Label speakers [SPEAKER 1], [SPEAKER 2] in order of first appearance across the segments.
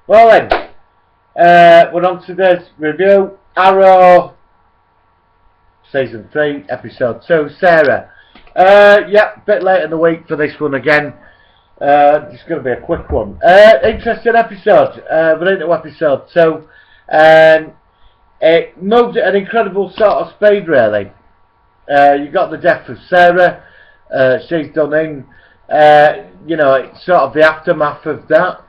[SPEAKER 1] Well then, we're on to this review. Arrow, Season 3, Episode 2, Sarah. Yeah, bit late in the week for this one again. It's going to be a quick one. Interesting episode. We're into Episode 2. It moved at an incredible sort of speed, really. You got the death of Sarah. She's done in. You know, it's sort of the aftermath of that.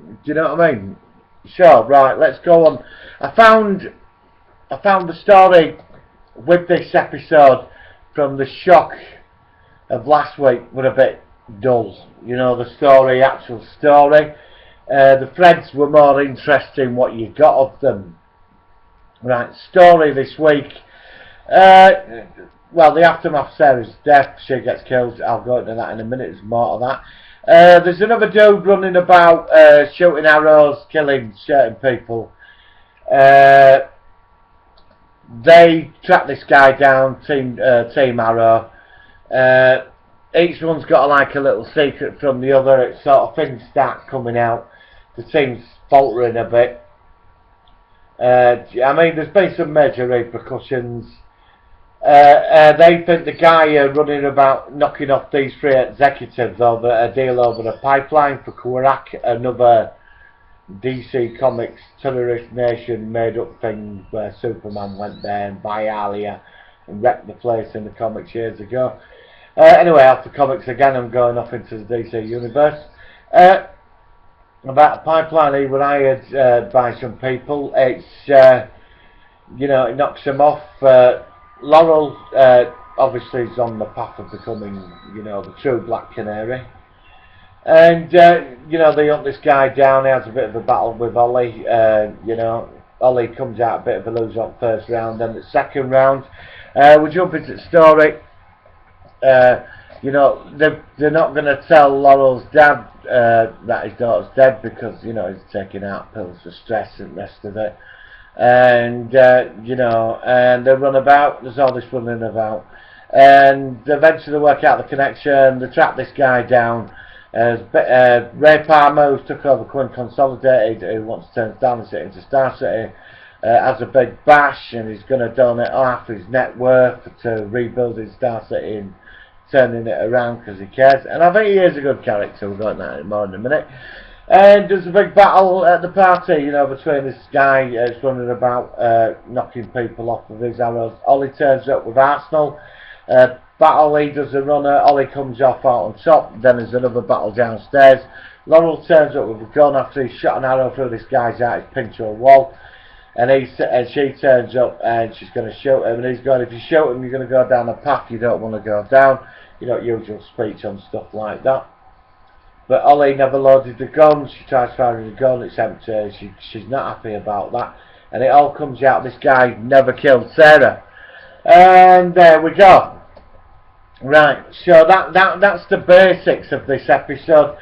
[SPEAKER 1] Do you know what I mean? Sure, right, let's go on. I found the story with this episode from the shock of last week were a bit dull. You know, the story, actual story. The threads were more interesting what you got of them. Right, story this week. Well, the aftermath of Sarah's death, she gets killed. I'll go into that in a minute, there's more to that. There's another dude running about shooting arrows, killing certain people. They track this guy down, Team Arrow. Each one's got like a little secret from the other. It sort of things start coming out. The team's faltering a bit. I mean, there's been some major repercussions. They think the guy running about knocking off these three executives over a deal over a pipeline for Kurak, another DC Comics terrorist nation made up thing where Superman went there and by Alia and wrecked the place in the comics years ago. Anyway, after comics again, I'm going off into the DC universe. About a pipeline he was hired by some people. It's you know, it knocks him off. Laurel obviously is on the path of becoming, you know, the true Black Canary. And, you know, they hunt this guy down. He has a bit of a battle with Ollie. You know, Ollie comes out a bit of a loser on first round. Then the second round, we jump into the story. You know, they're not going to tell Laurel's dad that his daughter's dead because, you know, he's taking out pills for stress and the rest of it. And you know, and they run about. There's all this running about, and they eventually work out the connection. They track this guy down. Ray Palmer, who's took over Quinn Consolidated, who wants to turn Star City into Star City, has a big bash, and he's going to donate half his net worth to rebuilding Star City and turning it around because he cares. And I think he is a good character. We'll go into that more in a minute. And there's a big battle at the party, you know, between this guy that's running about knocking people off with his arrows. Ollie turns up with Arsenal. Battle, he does a runner. Ollie comes off out on top. Then there's another battle downstairs. Laurel turns up with a gun after he's shot an arrow through this guy's eye. He's pinned to a wall. And she turns up and she's going to shoot him. And he's going, if you shoot him, you're going to go down a path you don't want to go down. You know, usual speech on stuff like that. But Ollie never loaded the gun. She tries firing the gun, it's empty. She's not happy about that. And it all comes out this guy never killed Sarah. And there we go. Right, so that's the basics of this episode.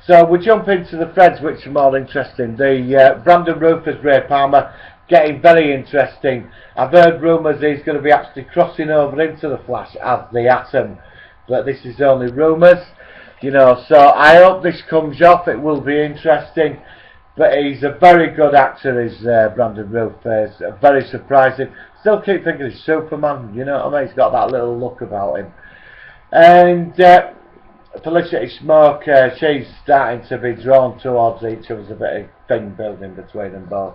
[SPEAKER 1] So we jump into the threads which are more interesting. The Brandon Routh as Ray Palmer, getting very interesting. I've heard rumours he's going to be actually crossing over into the Flash as the Atom. But this is only rumours. You know, so I hope this comes off. It will be interesting. But he's a very good actor, is Brandon Routh. Very surprising. Still keep thinking he's Superman. You know what I mean? He's got that little look about him. And Felicity Smoke, she's starting to be drawn towards each other. There's a bit of thing building between them both.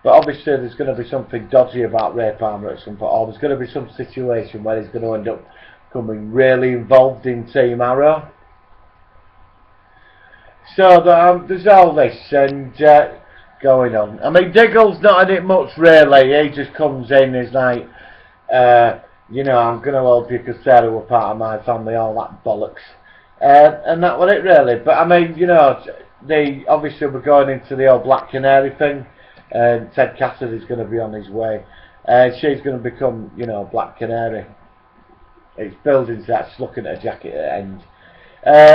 [SPEAKER 1] But obviously there's going to be something dodgy about Ray Palmer at some point. Or there's going to be some situation where he's going to end up becoming really involved in Team Arrow. So there's all this and going on. I mean, Diggle's not in it much really. He just comes in, he's like, you know, I'm going to help you because Sarah were part of my family, all that bollocks. And that was it really. But I mean, you know, obviously we're going into the old Black Canary thing. And Ted Cassidy's going to be on his way. And she's going to become, you know, Black Canary. It's buildings that's looking at a jacket at the end.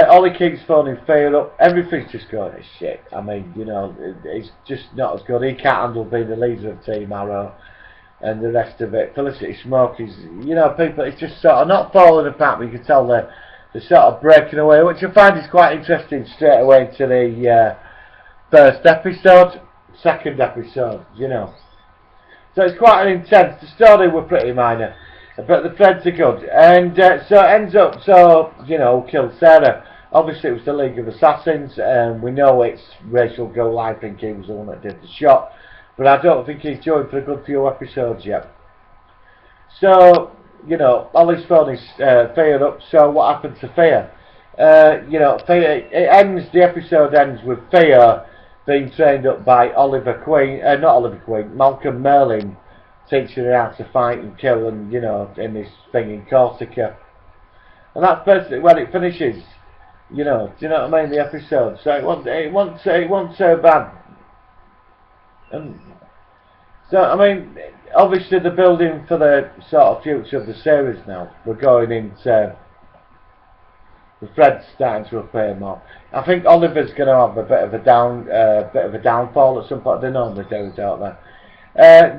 [SPEAKER 1] Ollie keeps phoning Fear up. Everything's just going to shit. I mean, you know, it's just not as good. He can't handle being the leader of Team Arrow and the rest of it. Felicity Smoke is, you know, people, it's just sort of not falling apart, but you can tell they're sort of breaking away, which I find is quite interesting straight away into first episode, second episode, you know. So it's quite an intense. The story were pretty minor, but the threads are good. And so it ends up, so, you know, killed Sarah. Obviously it was the League of Assassins, and we know it's Rachel Gould. I think he was the one that did the shot, but I don't think he's joined for a good few episodes yet. So, you know, Ollie's phone is Thea up, so what happened to Thea? You know, Thea, the episode ends with Thea being trained up by Malcolm Merlin, teaching her how to fight and kill, and, you know, in this thing in Corsica. And that's basically when it finishes, you know, do you know what I mean, the episode. So it wasn't so bad. And so, I mean, obviously the building for the sort of future of the series now, we're going into the threads starting to appear more. I think Oliver's going to have a bit of a downfall at some point. They normally do, don't they?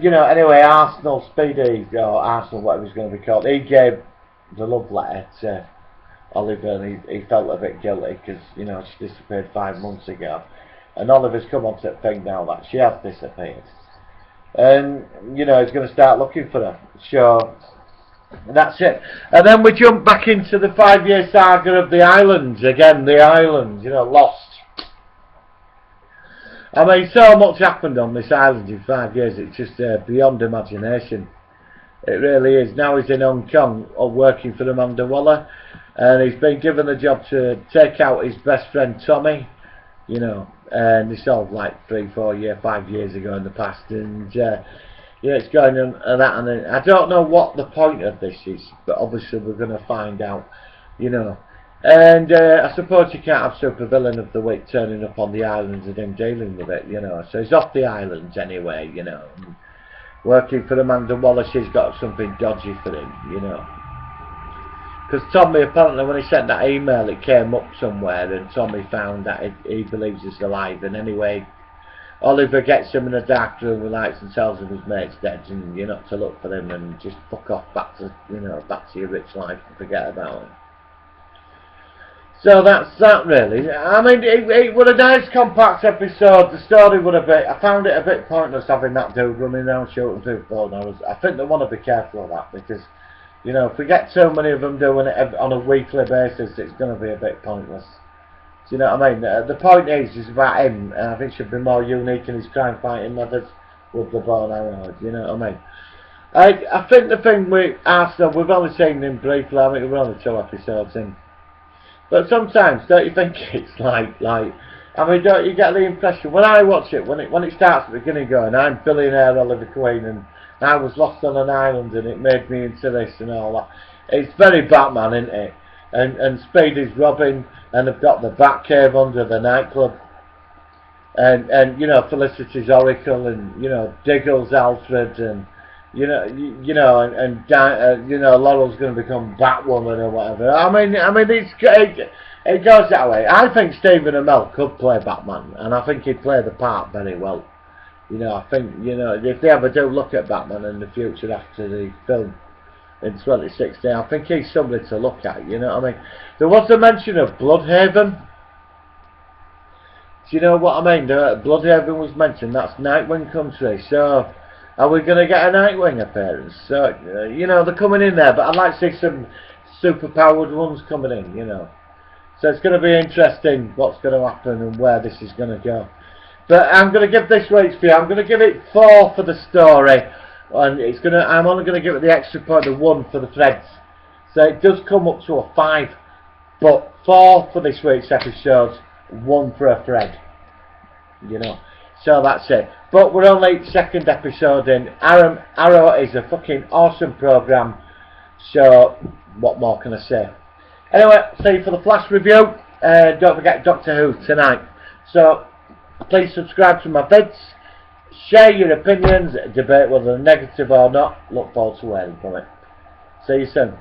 [SPEAKER 1] You know, anyway, Arsenal, Speedy, or Arsenal, whatever he's going to be called, he gave the love letter to Oliver, and he felt a bit guilty because, you know, she disappeared 5 months ago. And Oliver's come onto the thing now that she has disappeared. And, you know, he's going to start looking for her. So, that's it. And then we jump back into the 5-year saga of the islands. Again, the islands, you know, Lost. I mean, so much happened on this island in 5 years, it's just beyond imagination. It really is. Now he's in Hong Kong, working for Amanda Waller, and he's been given the job to take out his best friend Tommy, you know, and this all like 5 years ago in the past, and yeah, it's going on and that, and I don't know what the point of this is, but obviously we're going to find out, you know. And I suppose you can't have supervillain of the week turning up on the islands and him dealing with it, you know. So he's off the islands anyway, you know. Working for Amanda Waller, she's got something dodgy for him, you know. Because Tommy, apparently when he sent that email, it came up somewhere, and Tommy found that he believes he's alive. And anyway, Oliver gets him in a dark room with lights and tells him his mate's dead, and you're not to look for him, and just fuck off back to, you know, back to your rich life and forget about him. So that's that really. I mean, it was a nice compact episode. The story was a bit, I found it a bit pointless having that dude running around shooting through phone hours. I think they want to be careful of that, because, you know, if we get too many of them doing it on a weekly basis, it's going to be a bit pointless. Do you know what I mean? The point is about him, and I think should be more unique in his crime fighting methods with the bow and arrow. You know what I mean? I think the thing with Arsenal, we've only seen him briefly. I think we're only 2 episodes in. But sometimes, don't you think it's like, I mean, don't you get the impression, when I watch it, when it starts at the beginning going, I'm billionaire Oliver Queen, and I was lost on an island, and it made me into this and all that. It's very Batman, isn't it? And Speedy's Robin, and they've got the Batcave under the nightclub. And you know, Felicity's Oracle, and, you know, Diggle's Alfred, and, you know, you know, Laurel's going to become Batwoman or whatever. I mean, it goes that way. I think Stephen Amell could play Batman, and I think he'd play the part very well. You know, I think, you know, if they ever do look at Batman in the future after the film in 2016, I think he's somebody to look at. You know what I mean? There was a mention of Bloodhaven. Do you know what I mean? Bloodhaven was mentioned. That's Nightwing country. So, are we going to get a Nightwing appearance? So, you know, they're coming in there, but I'd like to see some super-powered ones coming in, you know. So it's going to be interesting what's going to happen and where this is going to go. But I'm going to give this week's view, I'm going to give it 4 for the story, and I'm only going to give it the extra point of 1 for the threads. So it does come up to a 5, but 4 for this week's episode, 1 for a thread, you know. So that's it. But we're only 2nd episode in. Arrow is a fucking awesome programme. So, what more can I say? Anyway, see you for the Flash review. Don't forget Doctor Who tonight. So, please subscribe to my vids. Share your opinions. Debate whether they're negative or not. Look forward to hearing from it. See you soon.